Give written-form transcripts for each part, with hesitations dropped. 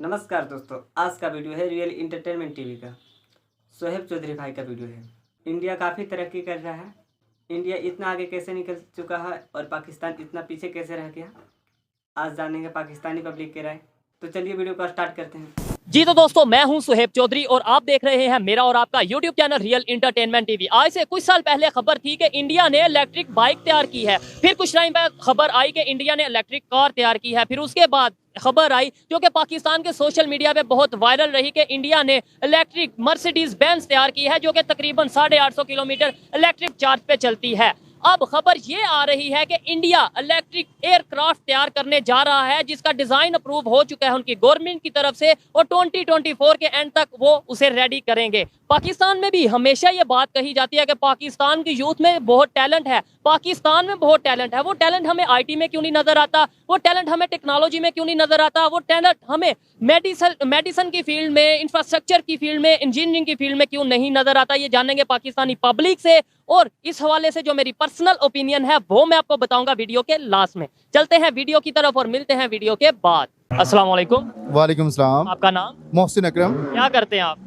नमस्कार दोस्तों, आज का वीडियो है रियल इंटरटेनमेंट टीवी का। सोहेब चौधरी भाई का वीडियो है। इंडिया काफ़ी तरक्की कर रहा है। इंडिया इतना आगे कैसे निकल चुका है और पाकिस्तान इतना पीछे कैसे रह गया, आज जानेंगे पाकिस्तानी पब्लिक की राय। तो चलिए वीडियो को स्टार्ट करते हैं। जी तो दोस्तों, मैं हूं सुहेब चौधरी और आप देख रहे हैं मेरा और आपका YouTube channel real entertainment TV. आज से कुछ साल पहले खबर थी कि इंडिया ने इलेक्ट्रिक बाइक तैयार की है। फिर कुछ टाइम बाद खबर आई कि इंडिया ने इलेक्ट्रिक कार तैयार की है। फिर उसके बाद खबर आई जो कि पाकिस्तान के सोशल मीडिया पे बहुत वायरल रही कि इंडिया ने इलेक्ट्रिक मर्सिडीज बेंज तैयार की है जो कि तकरीबन 850 किलोमीटर इलेक्ट्रिक चार्ज पे चलती है। अब खबर ये आ रही है कि इंडिया इलेक्ट्रिक एयरक्राफ्ट तैयार करने जा रहा है जिसका डिजाइन अप्रूव हो चुका है उनकी गवर्नमेंट की तरफ से और 2024 के एंड तक वो उसे रेडी करेंगे। पाकिस्तान में भी हमेशा ये बात कही जाती है कि पाकिस्तान की यूथ में बहुत टैलेंट है, पाकिस्तान में बहुत टैलेंट है। वो टैलेंट हमें आईटी में क्यों नहीं नजर आता, वो टैलेंट हमें टेक्नोलॉजी में क्यों नहीं नजर आता, वो टैलेंट हमें मेडिसिन की फील्ड में, इंफ्रास्ट्रक्चर की फील्ड में, इंजीनियरिंग की फील्ड में क्यों नहीं नजर आता, ये जानेंगे पाकिस्तानी पब्लिक से। और इस हवाले से जो मेरी पर्सनल ओपिनियन है वो मैं आपको बताऊंगा वीडियो के लास्ट में। चलते हैं वीडियो की तरफ और मिलते हैं वीडियो के बाद। अस्सलाम वालेकुम। वालेकुम सलाम। आपका नाम? मोहसिन अकरम। क्या करते हैं आप?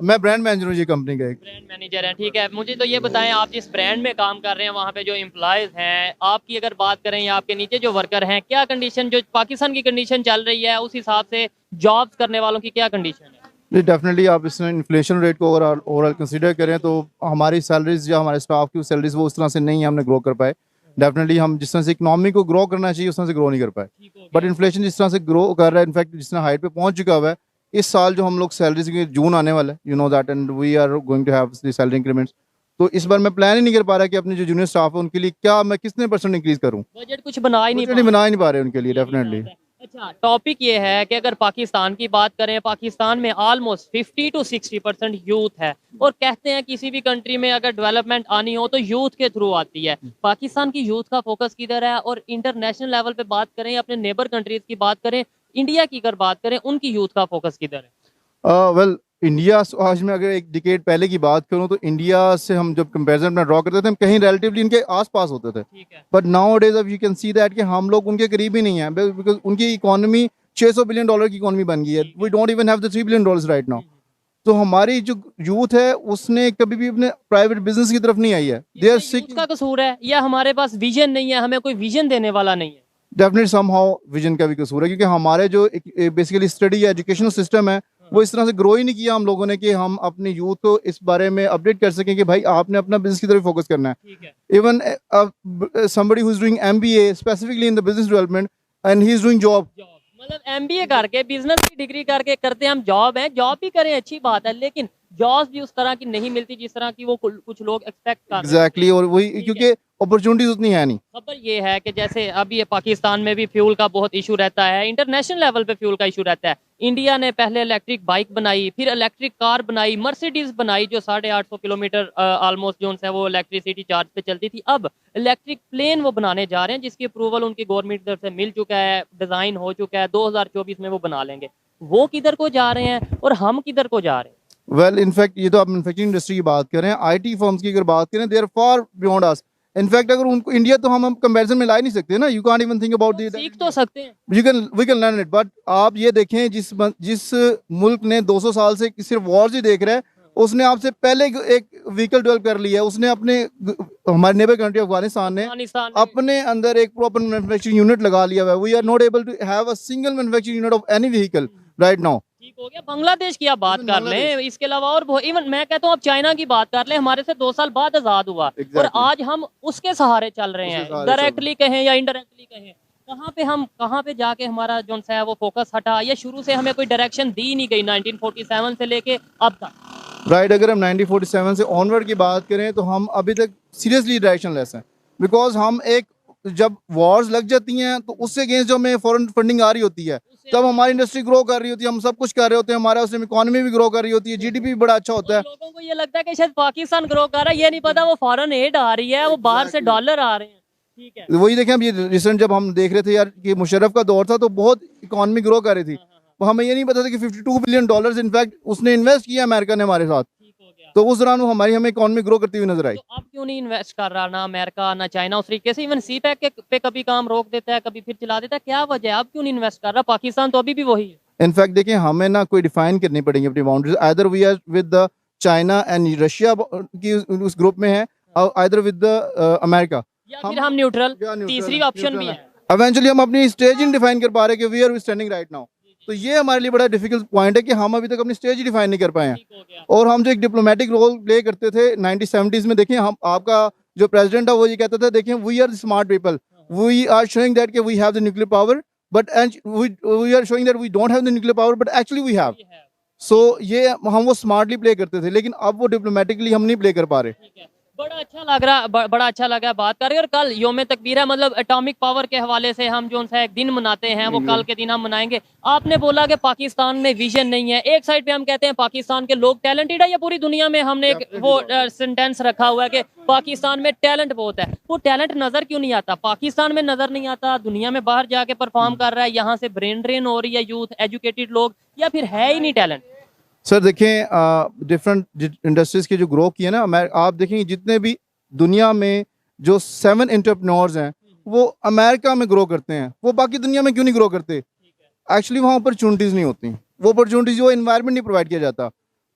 मैं ब्रांड मैनेजर हूँ जी कंपनी का एक। ब्रांड मैनेजर हैं, ठीक है। मुझे तो ये बताएं, आप जिस ब्रांड में काम कर रहे हैं वहाँ पे जो एम्प्लॉयज हैं, आपकी अगर बात करें या आपके नीचे जो वर्कर हैं, क्या कंडीशन, जो पाकिस्तान की कंडीशन चल रही है उस हिसाब से जॉब्स करने वालों की क्या कंडीशन है? जी डेफिनेटली आप इसमें इन्फ्लेशन रेट को अगर ओवरऑल कंसीडर करें तो हमारी सैलरीज या हमारे स्टाफ की सैलरीज वो उस तरह से नहीं है, हमने ग्रो कर पाए। डेफिनेटली हम जिस तरह से इकनॉमी को ग्रो करना चाहिए उस तरह से ग्रो नहीं कर पाए। बट इन्फ्लेशन जिस तरह से ग्रो कर रहा है, इनफैक्ट जिस तरह हाइट पे पहुंच चुका हुआ है, इस साल जो हम लोग सैलरीज के जून आने वाला है, you know that, and we are going to have the salary increments. तो इस बार मैं प्लान ही नहीं कर पा रहा कि अपने जो जूनियर स्टाफ है उनके लिए क्या मैं कितने % इंक्रीज करूँ। बजट कुछ बना ही नहीं बना ही नहीं पा रहे उनके लिए डेफिनेटली। अच्छा, टॉपिक ये है कि अगर पाकिस्तान की बात करें, पाकिस्तान में ऑलमोस्ट 50 to 60% यूथ है और कहते हैं किसी भी कंट्री में अगर डेवलपमेंट आनी हो तो यूथ के थ्रू आती है। पाकिस्तान की यूथ का फोकस किधर है? और इंटरनेशनल लेवल पे बात करें, अपने नेबर कंट्रीज की बात करें, इंडिया की अगर बात करें, उनकी यूथ का फोकस किधर है? वेल इंडिया आज में अगर एक डिकेड पहले की बात करूं तो इंडिया से हम जब कंपैरिजन में ड्रॉ करते थे हम कहीं रिलेटिवली इनके आसपास होते थे। बट नाउ डेज अब यू कैन सी दैट कि हम लोग उनके करीब ही नहीं है, बिकॉज उनकी इकोनॉमी $600 बिलियन की इकोनॉमी बन गई है। We don't even have the $3 billion right now. तो हमारी जो यूथ है उसने कभी भी अपने प्राइवेट बिजनेस की तरफ नहीं आई है। देयर सिक का कसूर है या हमारे पास विजन नहीं है, हमें कोई विजन देने वाला नहीं है? डेफिनेटली समहाउ विजन का भी कसूर है, क्योंकि हमारे जो बेसिकली स्टडी या एजुकेशनल सिस्टम है वो इस तरह से ग्रो ही नहीं किया हम लोगों ने कि हम अपने यूथ को इस बारे में अपडेट कर सकें कि भाई आपने अपना बिजनेस की तरफ फोकस करना है। Even somebody who is doing MBA specifically in the business development and he is doing job। मतलब MBA करके, बिजनेस की डिग्री करके करते हैं हम जॉब है, जॉब भी करें अच्छी बात है, लेकिन जॉब भी उस तरह की नहीं मिलती जिस तरह की वो कुछ लोग एक्सपेक्ट कर रहे हैं। एग्जैक्टली, और वही क्योंकि अपॉर्चुनिटीज उतनी है नहीं। खबर ये है कि जैसे अभी ये पाकिस्तान में भी फ्यूल का बहुत इशू रहता है, इंटरनेशनल लेवल पे फ्यूल का इशू रहता है। इंडिया ने पहले इलेक्ट्रिक बाइक बनाई, फिर इलेक्ट्रिक कार बनाई, मर्सिडीज बनाई जो 850 किलोमीटर ऑलमोस्ट जो है वो इलेक्ट्रिसिटी चार्ज पे चलती थी। अब इलेक्ट्रिक प्लेन वो बनाने जा रहे हैं जिसकी अप्रूवल उनकी गवर्नमेंट की तरफ से मिल चुका है, डिजाइन हो चुका है, 2024 में वो बना लेंगे। वो किधर को जा रहे हैं और हम किधर को जा रहे हैं? वेल इनफैक्ट ये तो आप मैन्युफैक्चरिंग इंडस्ट्री की बात करें, IT फर्म्स की अगर बात करें, they are far beyond us. In fact अगर उनको इंडिया तो हम कंपैरिजन में ला ही नहीं सकते ना। You can't even think about that. सीख तो सकते हैं, we can learn it. But आप ये देखें जिस मुल्क ने 200 साल से सिर्फ वॉर्स ही देख रहा है, उसने आपसे पहले एक व्हीकल डेवलप कर लिया है। उसने अपने हमारे नेबर कंट्री अफगानिस्तान ने अपने अंदर एक प्रॉपर मैन्युफैक्चरिंग यूनिट लगा लिया है। We are not able to have a single manufacturing unit of any vehicle right now. ठीक हो गया। बांग्लादेश की आप बात कर लें, इसके अलावा और इवन मैं कहता हूँ आप चाइना की बात कर लें, हमारे से 2 साल बाद आजाद हुआ। और आज हम उसके सहारे चल रहे हैं, डायरेक्टली कहें या इनडायरेक्टली कहें। कहाँ पे जाके हमारा जो है वो फोकस हटा, या शुरू से हमें कोई डायरेक्शन दी नहीं गई 1947 से लेके अब तक। राइट, अगर हम 1947 से ऑनवर्ड की बात करें तो हम अभी तक सीरियसली डायरेक्शन लेस हैं। बिकॉज हम एक जब वॉर्स लग जाती हैं तो उससे अगेंस्ट जो हमें फॉरेन फंडिंग आ रही होती है, तब हमारी इंडस्ट्री ग्रो कर रही होती है, हम सब कुछ कर रहे होते हैं, हमारा उसमें इकोनॉमी भी ग्रो कर रही होती है, GDP भी बड़ा अच्छा होता है। लोगों को ये लगता है कि शायद पाकिस्तान ग्रो कर रहा है, ये नहीं पता वो फॉरेन एड आ रही है, वो बाहर से डॉलर आ रहे हैं। ठीक है, वही देखें, अब ये रिसेंट जब हम देख रहे थे यार कि मुशर्रफ का दौर था तो बहुत इकोनॉमी ग्रो कर रही थी। तो हमें ये नहीं पता था कि $52 बिलियन इनफैक्ट उसने इन्वेस्ट किया अमेरिका ने हमारे साथ। तो उस दौरान वो हमें इकोनॉमी ग्रो करती हुई नजर आई। तो अब क्यों नहीं इन्वेस्ट कर रहा ना अमेरिका ना चाइना उस तरीके से? इवन CPEC पे कभी काम रोक देता है, कभी फिर चला देता है, क्या वजह है? अब क्यों नहीं इन्वेस्ट कर रहा? पाकिस्तान तो अभी भी वही है। इनफैक्ट देखिए हमें ना कोई डिफाइन करनी पड़ेगी अपनी boundaries, either we are with the China and Russia की उस ग्रुप में है, और आइदर विद द अमेरिका, या फिर हम न्यूट्रल, या neutral तीसरी है, ऑप्शन neutral भी है। है। इवेंचुअली हम अपनी स्टेज ही डिफाइन कर पा रहे कि we are standing right now. तो ये हमारे लिए बड़ा डिफिकल्ट पॉइंट है कि हम अभी तक अपनी स्टेज ही डिफाइन नहीं कर पाए हैं। ठीक हो गया। और हम जो एक डिप्लोमेटिक रोल प्ले करते थे 1970s में, देखिए हम आपका जो प्रेसिडेंट है वो ये कहता था, देखिए we are smart people, we are showing that कि we have the nuclear power, but we are showing that we don't have the nuclear power, but actually we have. So ये हम वो स्मार्टली प्ले करते थे, लेकिन अब वो diplomatically हम नहीं प्ले कर पा रहे। ठीक है, बड़ा अच्छा लग रहा, बड़ा अच्छा लगा बात करके। और कल योम तकबीर है, मतलब एटॉमिक पावर के हवाले से हम जो सा एक दिन मनाते हैं वो कल के दिन हम मनाएंगे। आपने बोला कि पाकिस्तान में विजन नहीं है, एक साइड पे हम कहते हैं पाकिस्तान के लोग टैलेंटेड है, या पूरी दुनिया में हमने एक वो सेंटेंस रखा हुआ है कि पाकिस्तान में टैलेंट बहुत है। वो टैलेंट नजर क्यों नहीं आता? पाकिस्तान में नजर नहीं आता, दुनिया में बाहर जाके परफॉर्म कर रहा है, यहाँ से ब्रेन ड्रेन हो रही है यूथ, एजुकेटेड लोग, या फिर है ही नहीं टैलेंट? सर देखें डिफरेंट इंडस्ट्रीज की जो ग्रो की है ना, आप देखेंगे जितने भी दुनिया में जो 7 एंटरप्रेन्योर्स हैं वो अमेरिका में ग्रो करते हैं, वो बाकी दुनिया में क्यों नहीं ग्रो करते? एक्चुअली वहाँ अपॉर्चुनिटीज़ नहीं होती, वो अपॉर्चुनिटीज़, वो इन्वायरमेंट नहीं प्रोवाइड किया जाता।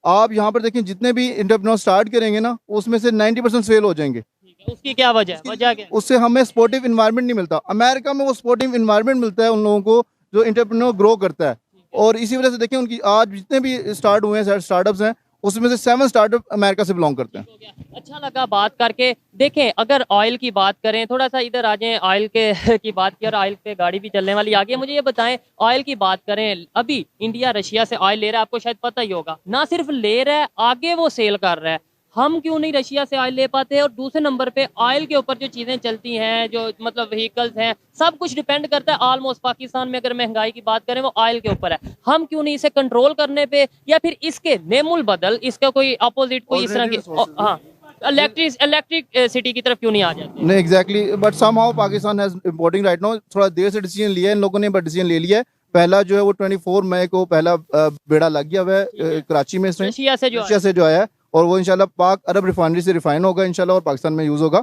आप यहाँ पर देखें जितने भी एंटरप्रेन्योर स्टार्ट करेंगे ना, उसमें से 90% फेल हो जाएंगे। उसकी क्या वजह है? वजह क्या? उससे हमें स्पोर्टिव इन्वायरमेंट नहीं मिलता। अमेरिका में वो स्पोर्टिव इन्वायरमेंट मिलता है उन लोगों को जो एंटरप्रेन्योर ग्रो करता है, और इसी वजह से देखें उनकी आज जितने भी स्टार्ट हुए हैं स्टार्टअप्स हैं, उसमें से 7 स्टार्टअप अमेरिका से बिलोंग करते हैं। अच्छा लगा बात करके। देखें, अगर ऑयल की बात करें, थोड़ा सा इधर आ जाएं, ऑयल के की बात की, और ऑयल पे गाड़ी भी चलने वाली आ गई है। मुझे ये बताएं, ऑयल की बात करें, अभी इंडिया रशिया से ऑयल ले रहा है, आपको शायद पता ही होगा, ना सिर्फ ले रहा है, आगे वो सेल कर रहा है। हम क्यों नहीं रशिया से ऑयल ले पाते हैं? और दूसरे नंबर पे ऑयल के ऊपर जो चीज़ें चलती हैं, जो मतलब व्हीकल्स हैं, सब कुछ डिपेंड करता है ऑलमोस्ट। पाकिस्तान में अगर महंगाई की बात करें वो ऑयल के ऊपर है। हम क्यों नहीं इसे कंट्रोल करने पे, या फिर इसके नेमुल बदल इसका कोई अपोजिट कोई इस तरह की, हाँ, इलेक्ट्रिक सिटी की तरफ क्यों नहीं आ जाते? नहीं exactly, but somehow Pakistan has importing right now. थोड़ा देर से डिसीजन लिया है इन लोगों ने, बट डिसीजन ले लिया है। पहला जो है वो 24 मई को पहला बेड़ा लग गया हुआ है कराची में, रशिया से जो आया है, और वो इंशाल्लाह पाक अरब रिफाइनरी से रिफाइन होगा इंशाल्लाह, और पाकिस्तान में यूज होगा।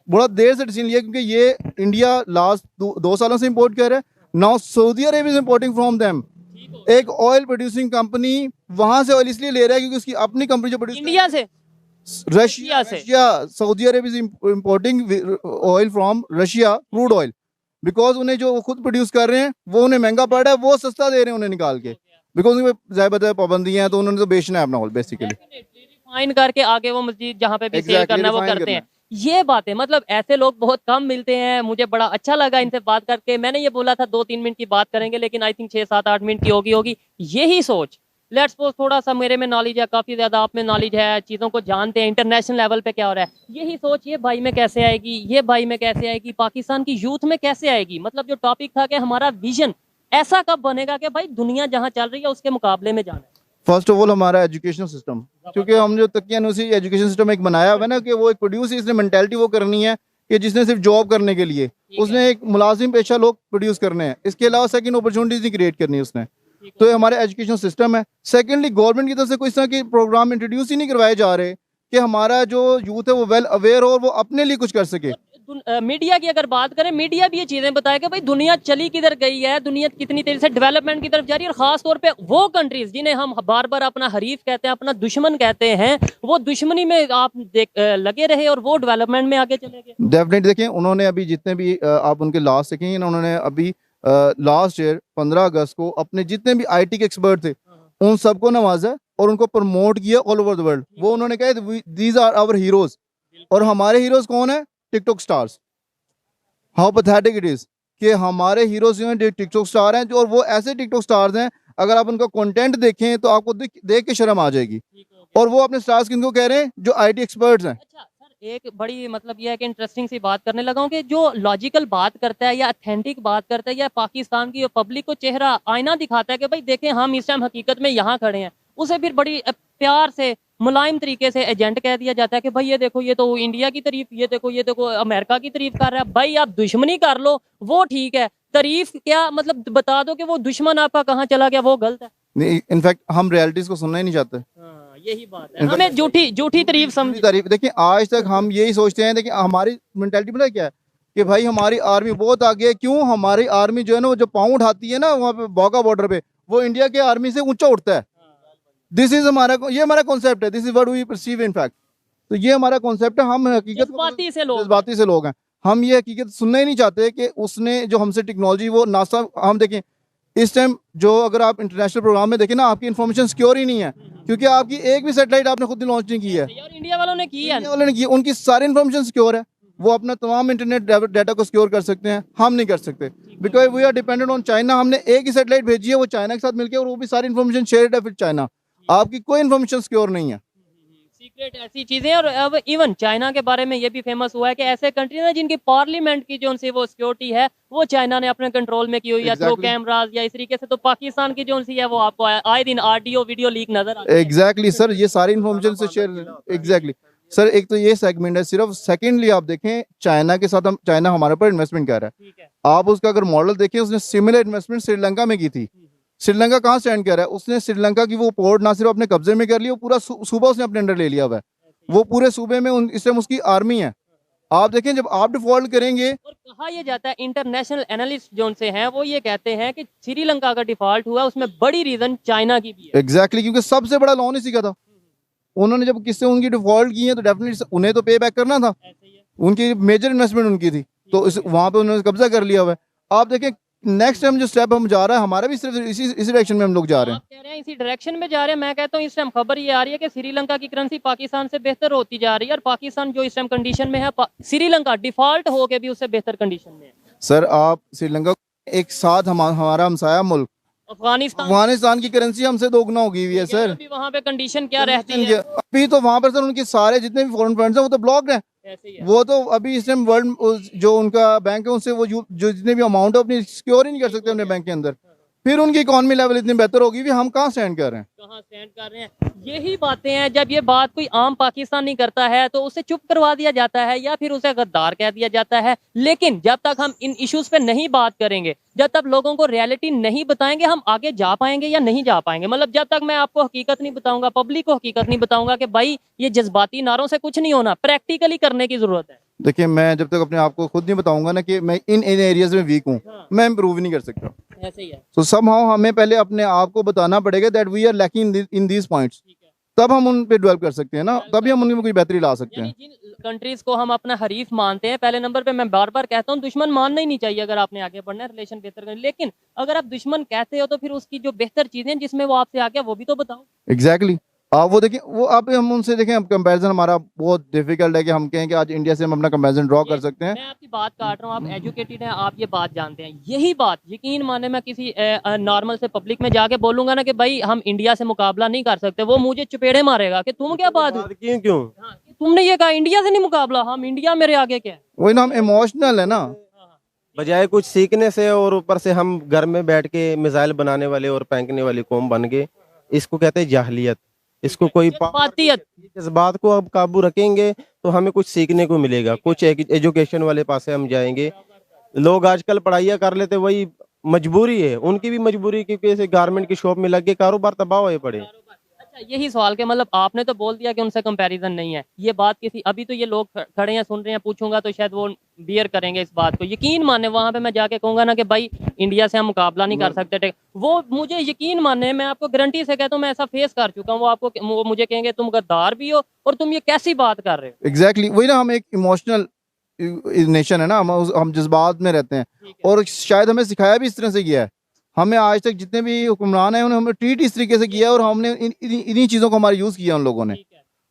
बड़ा देर से डिसीजन लिया क्योंकि ये इंडिया लास्ट 2 सालों से इंपोर्ट कर रहा है। Now Saudi Arabia is importing from them. एक ऑयल प्रोड्यूसिंग कंपनी वहां से ऑयल इसलिए ले रहा है क्योंकि उसकी अपनी कंपनी जो प्रोड्यूस इंडिया से, Russia Saudi Arabia is importing oil from Russia, crude oil, because उन्हें जो खुद प्रोड्यूस कर रहे हैं वो उन्हें महंगा पड़ रहा है, वो सस्ता दे रहे हैं उन्हें निकाल के, बिकॉज उनमें ज़ाहिर पाबंदियां हैं, तो उन्होंने तो बेचना है अपना ऑयल बेसिकली, रिफाइन करके आगे वो मस्जिद जहाँ पे भी सेल करना है वो करते हैं। ये बातें, मतलब ऐसे लोग बहुत कम मिलते हैं। मुझे बड़ा अच्छा लगा इनसे बात करके। मैंने ये बोला था 2-3 मिनट की बात करेंगे, लेकिन आई थिंक 6-7-8 मिनट की होगी। यही सोच, लेट्स सपोज थोड़ा सा मेरे में नॉलेज है, काफ़ी ज़्यादा आप में नॉलेज है, चीज़ों को जानते हैं, इंटरनेशनल लेवल पे क्या हो रहा है, यही सोच ये भाई में कैसे आएगी, ये भाई में कैसे आएगी, पाकिस्तान की यूथ में कैसे आएगी? मतलब जो टॉपिक था कि हमारा विजन ऐसा कब बनेगा कि भाई दुनिया जहाँ चल रही है उसके मुकाबले में जाना है। फर्स्ट ऑफ ऑल हमारा एजुकेशन सिस्टम, क्योंकि हम जो तकियानुसी एजुकेशन सिस्टम एक बनाया हुआ है ना, कि वो एक प्रोड्यूस, इसने मेंटालिटी वो करनी है कि जिसने सिर्फ जॉब करने के लिए, उसने एक मुलाजिम पेशा लोग प्रोड्यूस करने हैं, इसके अलावा सेकंड अपॉर्चुनिटीज नहीं क्रिएट करनी है उसने। तो ये हमारा एजुकेशन सिस्टम है। सेकेंडली गवर्नमेंट की तरफ से कोई इस तरह के प्रोग्राम इंट्रोड्यूस ही नहीं करवाए जा रहे कि हमारा जो यूथ है वो वेल अवेयर हो और वो अपने लिए कुछ कर सके। मीडिया की अगर बात करें, मीडिया भी ये चीजें बताए कि भाई दुनिया चली किधर गई है, दुनिया कितनी तेजी से डेवलपमेंट की तरफ जा रही है, और खास तौर पे वो कंट्रीज जिन्हें हम बार बार अपना हरीफ कहते हैं, अपना दुश्मन कहते हैं, वो दुश्मनी में आप लगे रहे और वो डेवलपमेंट में आगे चले गए। डेफिनेटली देखें, उन्होंने अभी जितने भी आप उनके लास्ट देखेंगे ना, उन्होंने अभी लास्ट ईयर 15 अगस्त को अपने जितने भी IT के एक्सपर्ट थे उन सबको नवाजा और उनको प्रमोट किया ऑल ओवर द वर्ल्ड। वो उन्होंने कहा दीज आर आवर हीरोज, और हमारे हीरोज कौन है? TikTok stars. How pathetic it is कि हमारे हीरोज जो हैं टिकटॉक स्टार हैं, जो, और वो ऐसे टिकटॉक स्टार्स हैं, अगर आप उनका कंटेंट देखें तो आपको देख के शर्म आ जाएगी। और वो अपने स्टार्स किनको कह रहे हैं? जो IT एक्सपर्ट्स हैं। अच्छा सर, एक बड़ी मतलब यह है कि इंटरेस्टिंग सी बात करने लगा हूँ कि जो लॉजिकल बात करता है या ऑथेंटिक बात करता है या पाकिस्तान की पब्लिक को चेहरा आईना दिखाता है कि भाई देखें हम इस टाइम हकीकत में यहाँ खड़े हैं, उसे फिर बड़ी प्यार से मुलायम तरीके से एजेंट कह दिया जाता है कि भाई ये देखो, ये तो इंडिया की तारीफ, ये देखो अमेरिका की तारीफ कर रहा है। भाई आप दुश्मनी कर लो वो ठीक है, तारीफ क्या मतलब बता दो कि वो दुश्मन आपका कहाँ चला गया, वो गलत है। नहीं, इनफैक्ट हम रियलिटीज को सुनना ही नहीं चाहते। यही बात है, हमें झूठी तारीफ तारीफ। देखिए आज तक हम यही सोचते हैं, देखिए हमारी मेंटालिटी पता क्या है कि भाई हमारी आर्मी बहुत आगे है। क्यों? हमारी आर्मी जो है ना, वो जो पाँव उठाती है ना वहाँ पे बॉगा बॉर्डर पे, वो इंडिया के आर्मी से ऊंचा उठता है। दिस इज ये हमारा कॉन्सेप्ट है, this is what we perceive in fact. तो ये हमारा कॉन्सेप्ट है। हम हकीकत जज्बाती से लोग हैं, हम ये हकीकत सुनना ही नहीं चाहते कि उसने जो हमसे टेक्नोलॉजी, वो नासा, हम देखें इस टाइम जो अगर आप इंटरनेशनल प्रोग्राम में देखें ना, आपकी इन्फॉर्मेशन सिक्योर ही नहीं है, क्योंकि आपकी एक भी सैटेलाइट आपने खुद लॉन्च नहीं की है, इंडिया वालों ने की है। इंडिया वालों ने की, उनकी सारी इन्फॉर्मेशन सिक्योर है। वो अपना तमाम इंटरनेट डाटा को सिक्योर कर सकते हैं, हम नहीं कर सकते, because we are dependent on China. हमने एक ही सैटेलाइट भेजी है, वो चाइना के साथ मिलकर, और वो भी सारी इन्फॉर्मेशन शेयर्ड है फिर चाइना। आपकी कोई इन्फॉर्मेशन सिक्योर नहीं है। सीक्रेट ऐसी चीजें। और अब इवन चाइना के बारे में ये भी फेमस हुआ है कि ऐसे कंट्री ना जिनकी पार्लियामेंट की जो उनसे वो सिक्योरिटी है वो चाइना ने अपने कंट्रोल में की हुई है, थ्रू कैमरास या इस तरीके से। तो पाकिस्तान की जो उनसी है वो आपको आए दिन ऑडियो वीडियो लीक नजर आती है। एग्जैक्टली सर, ये सारी इन्फॉर्मेशन से शेयर, एग्जैक्टली सर। एक तो ये सेगमेंट है सिर्फ। सेकेंडली आप देखें चाइना के साथ, हम चाइना हमारे पर इन्वेस्टमेंट कर रहा है। आप उसका अगर मॉडल देखें, उसने सिमिलर इन्वेस्टमेंट श्रीलंका में की थी। श्रीलंका कहाँ स्टैंड कर रहा है? उसने श्रीलंका की वो पोर्ट ना सिर्फ अपने कब्जे में कर लिया, वो पूरा सूबा उसने अपने अंडर ले लिया हुआ है। वो पूरे सूबे में इस टाइम उसकी आर्मी है। आप देखें जब आप डिफॉल्ट करेंगे, और कहा यह जाता है, इंटरनेशनल एनालिस्ट जो उनसे हैं वो ये कहते हैं कि श्रीलंका का डिफॉल्ट हुआ उसमें बड़ी रीजन चाइना की भी है। एग्जैक्टली, क्योंकि सबसे बड़ा लोन इसी का था। उन्होंने जब किससे उनकी डिफॉल्ट की है तो डेफिनेटली उन्हें तो पे बैक करना था। उनकी मेजर इन्वेस्टमेंट उनकी थी, तो वहां पे उन्होंने कब्जा कर लिया हुआ है। आप देखें नेक्स्ट टाइम जो स्टेप हम जा रहा है, हमारा भी सिर्फ इसी डायरेक्शन में हम लोग जा रहे हैं। आप कह रहे हैं इसी डायरेक्शन में जा रहे हैं। मैं कहता हूँ इस टाइम खबर ये आ रही है कि श्रीलंका की करेंसी पाकिस्तान से बेहतर होती जा रही है, और पाकिस्तान जो इस टाइम कंडीशन में है, श्रीलंका डिफॉल्ट होके भी उससे बेहतर कंडीशन में है। सर आप श्रीलंका एक साथ हमारा हमसाया मुल्क अफगानिस्तान की करेंसी हमसे दोगुना होगी हुई है सर। अभी वहाँ पे कंडीशन क्या रहती है? अभी तो वहाँ पर सर उनके सारे जितने भी फॉरेन फंड्स हैं वो तो ब्लॉक्ड हैं। वो तो अभी इस टाइम वर्ल्ड जो उनका बैंक है उससे वो जो जितने भी अमाउंट है अपनी सिक्योर ही नहीं कर सकते अपने बैंक के अंदर। फिर उनकी इकोनॉमी लेवल इतनी बेहतर होगी भी, हम कहाँ स्टैंड कर रहे हैं? कहाँ स्टैंड कर रहे हैं? यही बातें हैं। जब ये बात कोई आम पाकिस्तानी करता है तो उसे चुप करवा दिया जाता है या फिर उसे गद्दार कह दिया जाता है। लेकिन जब तक हम इन इश्यूज पे नहीं बात करेंगे, जब तक लोगों को रियलिटी नहीं बताएंगे, हम आगे जा पाएंगे या नहीं जा पाएंगे। मतलब जब तक मैं आपको हकीकत नहीं बताऊंगा, पब्लिक को हकीकत नहीं बताऊंगा कि भाई ये जज्बाती नारों से कुछ नहीं होना, प्रैक्टिकली करने की जरूरत है। देखिए मैं जब तक अपने आप को खुद नहीं बताऊंगा ना कि मैं इन एरियाज में वीक हूँ, मैं इम्प्रूव नहीं कर सकता। ऐसे ही है। तो समहाउ हमें पहले अपने आप को बताना पड़ेगा that we are lacking in these points, तब हम उन पे डेवलप कर सकते हैं ना, तभी हम उनमें कोई बेहतरी ला सकते हैं। जिन कंट्रीज को हम अपना हरीफ मानते हैं, पहले नंबर पे मैं बार बार कहता हूँ दुश्मन मानना ही नहीं चाहिए अगर आपने आगे बढ़ना है, रिलेशन बेहतर करना। लेकिन अगर आप दुश्मन कहते हो तो फिर उसकी जो बेहतर चीजें जिसमें वो आपसे आ गया वो भी तो बताओ। एग्जैक्टली आप वो देखें, वो आप हम उनसे देखें, अब कंपैरिजन हमारा बहुत डिफिकल्ट है कि हम कहें कि आज इंडिया से हम अपना कंपैरिजन ड्रॉ कर सकते हैं। मैं आपकी बात काट रहा हूँ, आप एजुकेटेड हैं, आप ये बात जानते हैं। यही बात यकीन माने मैं किसी नॉर्मल से पब्लिक में जाके बोलूंगा ना कि भाई हम इंडिया से मुकाबला नहीं कर सकते, वो मुझे चुपेड़े मारेगा कि तुम क्या बात क्यों तुमने ये कहा इंडिया से नहीं मुकाबला, हम इंडिया मेरे आगे क्या है? वही ना, हम इमोशनल है ना, बजाय कुछ सीखने से, और ऊपर से हम घर में बैठ के मिसाइल बनाने वाले और फेंकने वाली कौम बन गए। इसको कहते हैं जाहलियत। इसको कोई जज्बात को अब काबू रखेंगे तो हमें कुछ सीखने को मिलेगा, कुछ एजुकेशन वाले पास हम जाएंगे। लोग आजकल पढ़ाइयाँ कर लेते, वही मजबूरी है, उनकी भी मजबूरी, क्योंकि ऐसे गारमेंट की शॉप में लग के कारोबार तबाह हुए पड़े। अच्छा यही सवाल के मतलब आपने तो बोल दिया कि उनसे कंपैरिजन नहीं है, ये बात किसी अभी तो ये लोग खड़े हैं सुन रहे हैं, पूछूंगा तो शायद वो बियर करेंगे इस बात को। यकीन माने वहां पे मैं जाके कहूंगा ना कि भाई इंडिया से हम मुकाबला नहीं कर सकते, वो मुझे यकीन माने, मैं आपको गारंटी से कहता हूँ, मैं ऐसा फेस कर चुका हूँ। वो मुझे कहेंगे तुम गद्दार भी हो और तुम ये कैसी बात कर रहे हो। एग्जैक्टली वही ना, हम एक इमोशनल नेशन है ना, हम जज्बात में रहते हैं, और शायद हमें सिखाया भी इस तरह से गया है। हमें आज तक जितने भी हुक्मरान हैं उन्होंने हमें ट्रीट इस तरीके से किया है, और हमने इन्हीं चीज़ों को हमारा यूज़ किया उन लोगों ने।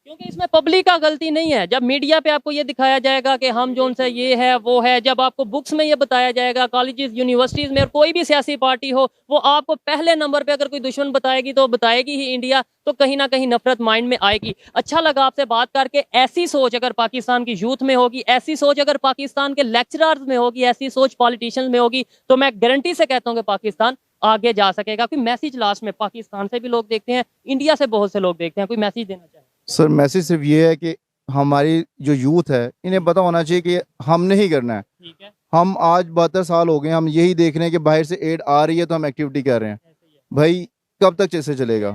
क्योंकि इसमें पब्लिक का गलती नहीं है। जब मीडिया पे आपको ये दिखाया जाएगा कि हम जो उनसे ये है वो है, जब आपको बुक्स में ये बताया जाएगा, कॉलेजेस यूनिवर्सिटीज में, और कोई भी सियासी पार्टी हो वो आपको पहले नंबर पे अगर कोई दुश्मन बताएगी तो बताएगी ही इंडिया, तो कहीं ना कहीं नफरत माइंड में आएगी। अच्छा लगा आपसे बात करके। ऐसी सोच अगर पाकिस्तान की यूथ में होगी, ऐसी सोच अगर पाकिस्तान के लेक्चरर्स में होगी, ऐसी सोच पॉलिटिशियंस में होगी, तो मैं गारंटी से कहता हूँ कि पाकिस्तान आगे जा सकेगा। कोई मैसेज लास्ट में, पाकिस्तान से भी लोग देखते हैं, इंडिया से बहुत से लोग देखते हैं, कोई मैसेज देना चाहिए? सर मैसेज सिर्फ ये है कि हमारी जो यूथ है इन्हें पता होना चाहिए कि हमने ही करना है। ठीक है। हम आज 72 साल हो गए, हम यही देख रहे हैं कि बाहर से एड आ रही है तो हम एक्टिविटी कर रहे हैं। भाई कब तक कैसे चलेगा?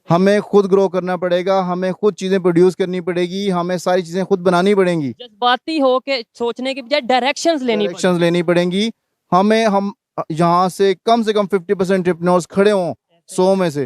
हमें खुद ग्रो करना पड़ेगा, हमें खुद चीजें प्रोड्यूस करनी पड़ेगी, हमें सारी चीजें खुद बनानी पड़ेंगी। जज्बाती हो के सोचने की बजाय डायरेक्शंस लेनी पड़ेंगी। हम यहाँ से कम 50% एंटरप्रेन्योर्स खड़े हों 100 में से,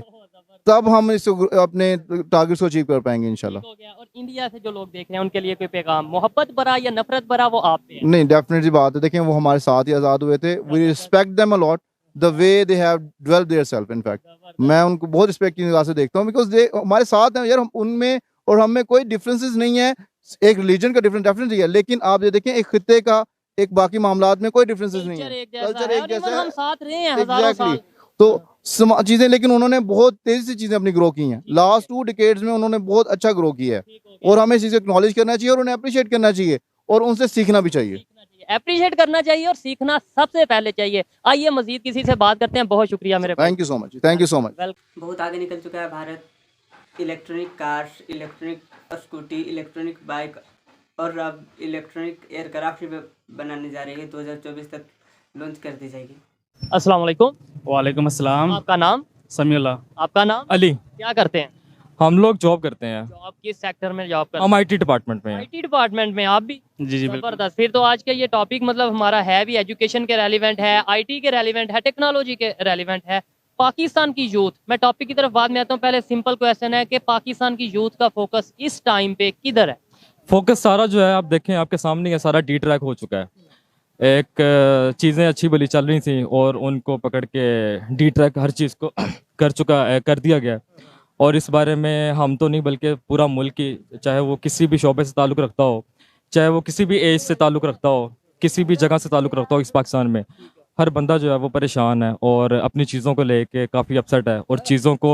तब हम इस अपने टारगेट्स को अचीव कर पाएंगे इंशाल्लाह। ठीक हो गया। और इंडिया से जो लोग देख रहे हैं उनके लिए कोई पैगाम, मोहब्बत भरा या नफरत भरा, वो आप पे है। नहीं, डेफिनेटली बात है, देखें वो हमारे साथ ही आज़ाद हुए थे। We respect them a lot the way they have developed their self. In fact मैं उनको बहुत रिस्पेक्ट की निगाह से देखता हूँ, बिकॉज दे हमारे साथ हैं यार। उनमें और हम में कोई डिफरेंसेस नहीं है। एक रिलीजन का डिफरेंस डेफिनेटली है, लेकिन आप ये देखें एक खित्ते का एक बाकी मामलात में कोई डिफरेंसेस नहीं है। कल्चर एक जैसा है, हम साथ रहे हैं हजारों साल। तो चीजें, लेकिन उन्होंने बहुत तेजी से चीजें अपनी ग्रो की हैं। लास्ट 2 डिकेड्स में उन्होंने बहुत अच्छा ग्रो किया है, और हमें इस चीज को एक्नॉलेज करना चाहिए और उन्हें अप्रिशिएट करना चाहिए और उनसे सीखना भी चाहिए। अप्रिशिएट करना चाहिए और सीखना सबसे पहले चाहिए। आइए मजीद किसी से बात करते हैं। बहुत शुक्रिया मेरे। Thank you so much, thank you so much. बहुत आगे निकल चुका है Bharat. Electronic cars, electronic scooty, electronic bike और अब इलेक्ट्रॉनिक एयरक्राफ्ट भी बनाने जा रही है। 2024 तक लॉन्च कर दी जाएगी। अस्सलाम वालेकुम। वालेकुम अस्सलाम। आपका नाम? समीउल्लाह। आपका नाम? अली। क्या करते हैं? हम लोग जॉब करते हैं। जॉब किस सेक्टर में जॉब करते हैं? हम आईटी डिपार्टमेंट में हैं। आईटी डिपार्टमेंट में आप भी? जी जी बिल्कुल। जबरदस्त। फिर तो आज का ये टॉपिक मतलब हमारा है भी एजुकेशन के रेलिवेंट है, आईटी के रेलिवेंट है, टेक्नोलॉजी के रेलिवेंट है। पाकिस्तान की यूथ, मैं टॉपिक की तरफ बाद में आता हूँ। पहले सिंपल क्वेश्चन है कि पाकिस्तान की यूथ का फोकस इस टाइम पे किधर है? फोकस सारा जो है आप देखें आपके सामने है, सारा डी ट्रैक हो चुका है। एक चीज़ें अच्छी भली चल रही थी और उनको पकड़ के डी ट्रैक हर चीज़ को कर दिया गया। और इस बारे में हम तो नहीं बल्कि पूरा मुल्क ही, चाहे वो किसी भी शोबे से ताल्लुक़ रखता हो, चाहे वो किसी भी एज से ताल्लुक़ रखता हो, किसी भी जगह से ताल्लुक़ रखता हो, इस पाकिस्तान में हर बंदा जो है वो परेशान है और अपनी चीज़ों को लेके काफ़ी अपसेट है और चीज़ों को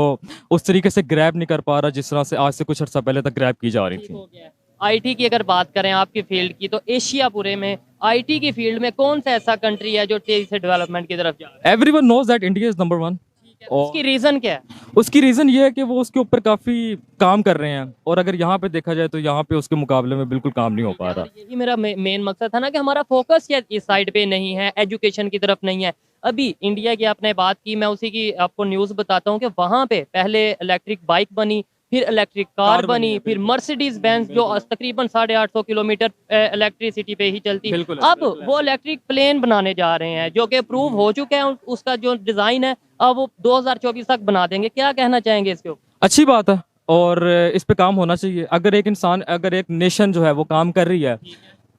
उस तरीके से ग्रैब नहीं कर पा रहा जिस तरह से आज से कुछ अर्सा पहले तक ग्रैब की जा रही थी। आईटी की अगर बात करें आपकी फील्ड की, तो एशिया पूरे में आईटी की फील्ड में कौन सा ऐसा कंट्री है जो तेजी से डेवलपमेंट की तरफ जा रहा है? Everyone knows that India is number 1। उसकी रीजन क्या है? उसकी रीज़न ये है कि वो उसके ऊपर काफ़ी काम कर रहे हैं और अगर यहाँ पे देखा जाए तो यहाँ पे उसके मुकाबले में बिल्कुल काम नहीं हो पा रहा। यही मेरा मेन मकसद था ना कि हमारा फोकस या इस साइड पे नहीं है, एजुकेशन की तरफ नहीं है। अभी इंडिया की आपने बात की, मैं उसी की आपको न्यूज़ बताता हूँ कि वहाँ पे पहले इलेक्ट्रिक बाइक बनी, फिर इलेक्ट्रिक कार बनी, फिर मर्सिडीज बेंज जो तकरीबन 850 किलोमीटर इलेक्ट्रिसिटी पे ही चलती। अब वो इलेक्ट्रिक प्लेन बनाने जा रहे हैं जो कि अप्रूव हो चुके हैं। उसका जो डिज़ाइन है अब वो 2024 तक बना देंगे। क्या कहना चाहेंगे इसके ऊपर? अच्छी बात है और इस पे काम होना चाहिए। अगर एक इंसान, अगर एक नेशन जो है वो काम कर रही है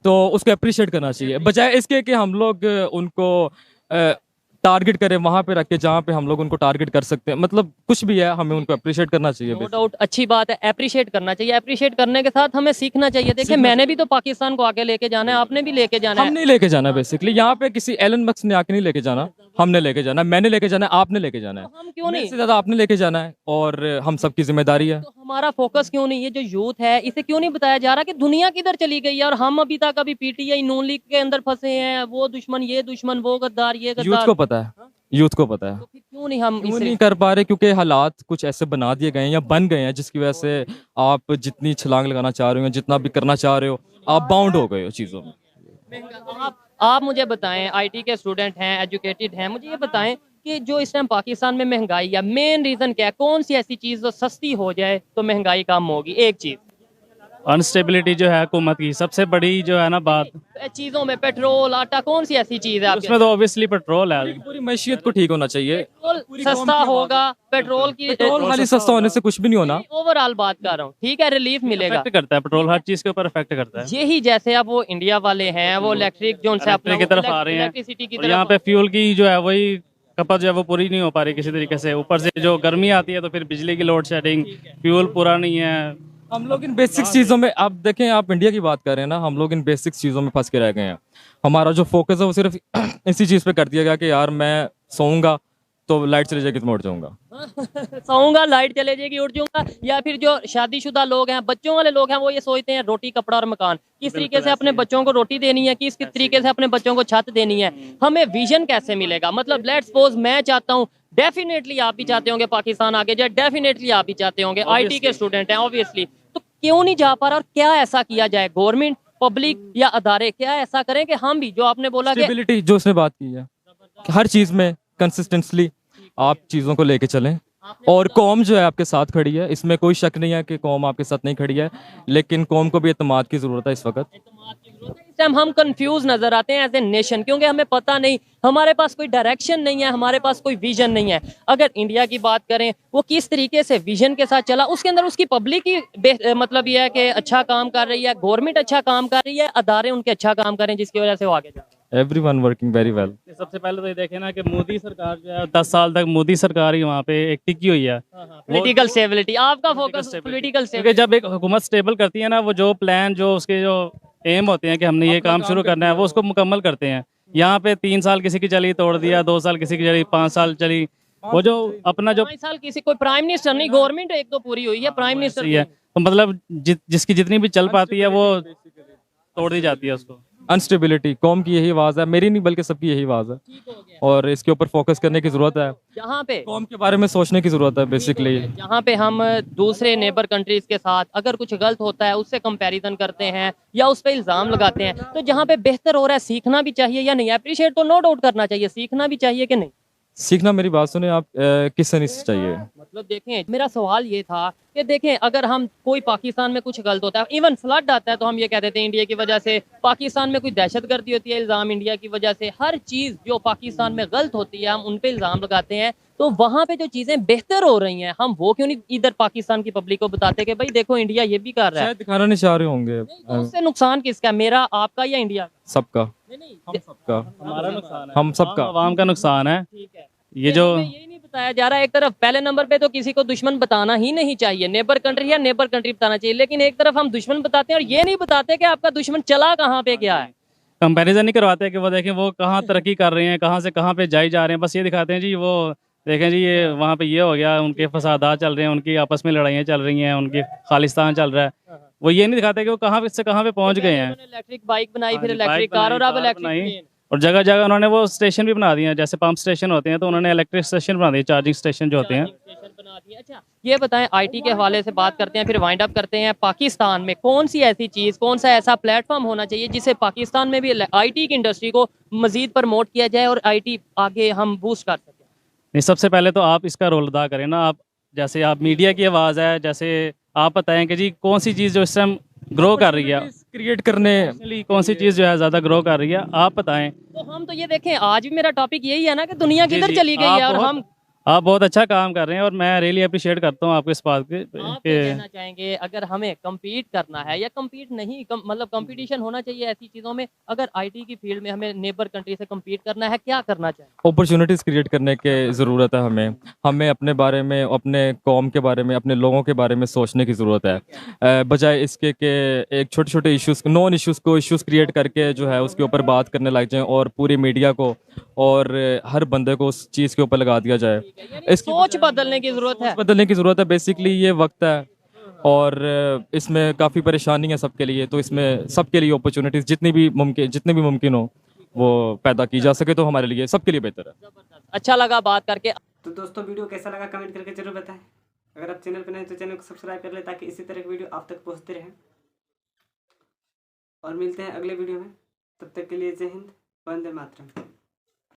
तो उसको अप्रिशिएट करना चाहिए, बजाय इसके कि हम लोग उनको टारगेट करें वहाँ पे रख के जहाँ पे हम लोग उनको टारगेट कर सकते हैं। मतलब कुछ भी है, हमें उनको अप्रिशिएट करना चाहिए। नो डाउट, अच्छी बात है, अप्रिशिएट करना चाहिए। अप्रिशिएट करने के साथ हमें सीखना चाहिए। देखिए मैंने भी तो पाकिस्तान को आगे लेके जाना है, आपने भी लेके जाना है। हम नहीं लेके जाना, बेसिकली यहाँ पे किसी एलन मस्क ने आके नहीं लेके जाना, हमने लेके जाना है, मैंने लेके जाना है, आपने लेके जाना है। हम क्यों नहीं? इससे ज्यादा आपने लेके जाना है और हम सबकी जिम्मेदारी है। तो हमारा फोकस क्यों नहीं? ये जो यूथ है इसे क्यों नहीं बताया जा रहा कि दुनिया किधर चली गई है और हम अभी तक अभी पीटीआई नून लीग के अंदर फंसे हैं। वो दुश्मन, ये दुश्मन, वो गद्दार, ये गद्दार। यूथ को पता है, यूथ को पता है। तो फिर क्यों नहीं हम क्यों नहीं कर पा रहे? क्योंकि हालात कुछ ऐसे बना दिए गए हैं या बन गए हैं जिसकी वजह से आप जितनी छलांग लगाना चाह रहे हो, जितना भी करना चाह रहे हो, आप बाउंड हो गए हो चीज़ों में। आप मुझे बताएं, आईटी के स्टूडेंट हैं, एजुकेटेड हैं, मुझे ये बताएं कि जो इस टाइम पाकिस्तान में महंगाई है, मेन रीज़न क्या है? कौन सी ऐसी चीज़ जो सस्ती हो जाए तो महंगाई कम होगी? एक चीज़ अनस्टेबिलिटी जो है हुकूमत की सबसे बड़ी जो है ना बात। चीज़ों में पेट्रोल, आटा, कौन सी ऐसी चीज़ है उसमें तो ऑब्वियसली पेट्रोल है। पूरी मैशियत को ठीक होना चाहिए। पेट्रोल सस्ता होगा, पेट्रोल की पेट्रोल खाली सस्ता होने से कुछ भी नहीं होना। ओवरऑल बात कर रहा हूँ, ठीक है, रिलीफ मिलेगा। इफेक्ट करता है पेट्रोल, हर चीज के ऊपर इफेक्ट करता है। यही जैसे अब वो इंडिया वाले हैं, वो इलेक्ट्रिक जो उनसे अपने की तरफ आ रहे हैं इलेक्ट्रिसिटी की और यहाँ तरफ। पे फ्यूल की जो है वही खपत जो है वो पूरी नहीं हो पा रही किसी तरीके से। ऊपर से जो गर्मी आती है तो फिर बिजली की लोड शेडिंग, फ्यूल पूरा नहीं है। हम लोग इन बेसिक चीज़ों में, आप देखें, आप इंडिया की बात कर रहे हैं ना, हम लोग इन बेसिक चीज़ों में फंस के रह गए हैं। हमारा जो फोकस है वो सिर्फ इसी चीज़ पे कर दिया गया कि यार मैं सोऊंगा तो लाइट चली जाएगी तो मैं उठ जाऊंगा। सोऊंगा, लाइट चले जाएगी, उठ जाऊंगा। या फिर जो शादीशुदा लोग हैं, बच्चों वाले लोग हैं, वो ये सोचते हैं रोटी, कपड़ा और मकान। किस तरीके से अपने बच्चों को रोटी देनी है, किस तरीके से अपने बच्चों को छत देनी है। हमें विजन कैसे मिलेगा? मतलब लेट्स सपोज मैं चाहता हूँ, डेफिनेटली आप भी चाहते होंगे पाकिस्तान आगे जाए, डेफिनेटली आप भी चाहते होंगे, आईटी के स्टूडेंट हैं ऑब्वियसली, तो क्यों नहीं जा पा रहा? और क्या ऐसा किया जाए, गवर्नमेंट, पब्लिक या अदारे क्या ऐसा करें कि हम भी, जो आपने बोला कि स्टेबिलिटी जो उसने बात की है, हर चीज़ में कंसिस्टेंटली आप चीज़ों को लेके चलें और कौम जो है आपके साथ खड़ी है, इसमें कोई शक नहीं है कि कौम आपके साथ नहीं खड़ी है, लेकिन कौम को भी एतमाद की ज़रूरत है इस वक्त। इस टाइम हम कंफ्यूज नजर आते हैं एज ए नेशन, क्योंकि हमें पता नहीं, हमारे पास कोई डायरेक्शन नहीं है, हमारे पास कोई विजन नहीं है। अगर इंडिया की बात करें, वो किस तरीके से विजन के साथ चला, उसके अंदर उसकी पब्लिक ही मतलब ये है कि अच्छा काम कर रही है, गवर्नमेंट अच्छा काम कर रही है, अदारे उनके अच्छा काम कर रहे हैं, जिसकी वजह से वो आगे जा रहे हैं। Everyone working very well. सबसे पहले तो ये देखें ना कि मोदी सरकार जो है 10 साल तक मोदी सरकार ही वहाँ पे एक टिकी हुई है। पॉलिटिकल स्टेबिलिटी, आपका फोकस पॉलिटिकल क्योंकि जब एक हुकूमत स्टेबल करती है ना, वो जो प्लान, जो उसके जो एम होते हैं कि हमने ये काम शुरू करना है, वो उसको मुकम्मल करते हैं। यहाँ पे 3 साल किसी की चली, तोड़ दिया, 2 साल किसी की चली, 5 साल चली, वो जो अपना जो 5 साल किसी कोई प्राइम मिनिस्टर नहीं, गवर्नमेंट एक तो पूरी हुई है, प्राइम मिनिस्टर सही है, तो मतलब जिसकी जितनी भी चल पाती है वो तोड़ दी जाती है उसको। अनस्टेबिलिटी कौम की यही आवाज़ है, मेरी नहीं बल्कि सबकी यही आवाज़ है, और इसके ऊपर फोकस करने की ज़रूरत है। जहाँ पे कौम के बारे में सोचने की ज़रूरत है बेसिकली। जहाँ पे हम दूसरे नेबर कंट्रीज के साथ अगर कुछ गलत होता है उससे कंपैरिजन करते हैं या उस पर इल्ज़ाम लगाते हैं, तो जहाँ पे बेहतर हो रहा है सीखना भी चाहिए या नहीं? अप्रिशिएट तो नो डाउट करना चाहिए, सीखना भी चाहिए कि नहीं? सीखना, मेरी बात सुने आप, किससे नहीं चाहिए। मतलब देखें, मेरा सवाल ये था कि देखें, अगर हम कोई पाकिस्तान में कुछ गलत होता है, इवन फ्लड आता है, तो हम ये कह देते हैं इंडिया की वजह से, पाकिस्तान में कोई दहशतगर्दी होती है, इल्ज़ाम इंडिया की वजह से, हर चीज़ जो पाकिस्तान में गलत होती है हम उन पे इल्ज़ाम लगाते हैं। तो वहाँ पे जो चीज़ें बेहतर हो रही हैं, हम वो क्यों नहीं इधर पाकिस्तान की पब्लिक को बताते कि भाई देखो इंडिया ये भी कर रहा है? शायद दिखाना नहीं चाह रहे होंगे। तो उससे नुकसान किसका, मेरा, आपका या इंडिया का? सबका, नहीं, हम सबका, हमारा नुकसान है, हम सबका। आवाम का नुकसान है। ठीक है, ये जो हमें यही नहीं बताया जा रहा है। एक तरफ पहले नंबर पे तो किसी को दुश्मन बताना ही नहीं चाहिए, नेबर कंट्री या नेबर कंट्री बताना चाहिए, लेकिन एक तरफ हम दुश्मन बताते हैं और ये नहीं बताते कि आपका दुश्मन चला कहाँ पे गया है। कंपैरिजन नहीं करवाते कि वो देखें वो कहाँ तरक्की कर रहे हैं, कहाँ से कहाँ पे जाई जा रहे हैं, बस ये दिखाते हैं जी वो देखें जी ये वहाँ पे ये हो गया, उनके फसादात चल रहे हैं, उनकी आपस में लड़ाइयाँ चल रही हैं, उनकी खालिस्तान चल रहा है। वो ये नहीं दिखाते कि वो कहाँ से कहाँ पे पहुँच गए हैं। इलेक्ट्रिक बाइक बनाई, फिर हाँ जी, इलेक्ट्रिक बाइक कार, और अब बनाई, कार इलेक्ट्रिक बनाई। ट्रेन। और जगह जगह उन्होंने वो स्टेशन भी बना दिए हैं, जैसे पंप स्टेशन होते हैं तो उन्होंने इलेक्ट्रिक स्टेशन बना दिए, चार्जिंग स्टेशन जो होते हैं। स्टेशन बना दिए। अच्छा, ये बताएं, आईटी के हवाले से बात करते हैं, फिर वाइंड अप करते हैं। पाकिस्तान में कौन सी ऐसी चीज़, कौन सा ऐसा प्लेटफॉर्म होना चाहिए जिससे पाकिस्तान में भी आईटी की इंडस्ट्री को मजीद प्रमोट किया जाए और आईटी आगे हम बूस्ट कर सकें? नहीं, सबसे पहले तो आप इसका रोल अदा करें ना। आप जैसे आप मीडिया की आवाज़ है, जैसे आप बताएं कि जी कौन सी चीज़ जो इस टाइम ग्रो कर रही है, क्रिएट करने, कौन सी चीज़ जो है ज़्यादा ग्रो कर रही है, आप बताएं। तो हम तो ये देखें, आज भी मेरा टॉपिक यही है ना कि दुनिया किधर चली गई है, और हम आप बहुत अच्छा काम कर रहे हैं और मैं रियली अप्रिशिएट करता हूँ आपको इस बात आप क्या कहना चाहेंगे? अगर हमें कम्पीट करना है या कम्पीट नहीं, मतलब कंपटीशन होना चाहिए ऐसी चीज़ों में, अगर आईटी की फील्ड में हमें नेबर कंट्री से कम्पीट करना है, क्या करना चाहिए? अपॉर्चुनिटीज़ क्रिएट करने की ज़रूरत है। हमें अपने बारे में, अपने कौम के बारे में, अपने लोगों के बारे में सोचने की ज़रूरत है, बजाय इसके कि एक छोटे छोटे इश्यूज़, नॉन इश्यूज़ को इश्यूज़ क्रिएट करके जो है उसके ऊपर बात करने लग जाएं और पूरी मीडिया को और हर बंदे को उस चीज़ के ऊपर लगा दिया जाए। इसकी सोच बदलने की ज़रूरत है। बदलने की ज़रूरत है, बेसिकली ये वक्त है, और इसमें काफ़ी परेशानी है सबके लिए, तो इसमें सबके लिए अपॉर्चुनिटीज़ जितनी भी मुमकिन हो वो पैदा की जा सके तो हमारे लिए, सबके लिए बेहतर है। अच्छा लगा बात करके। तो दोस्तों, वीडियो कैसा लगा कमेंट करके जरूर बताएं। अगर आप चैनल पर नए तो चैनल को सब्सक्राइब कर लें ताकि इसी तरह की वीडियो आप तक पहुंचते रहें। और मिलते हैं अगले वीडियो में, तब तक के लिए जय हिंद, वंदे मातरम।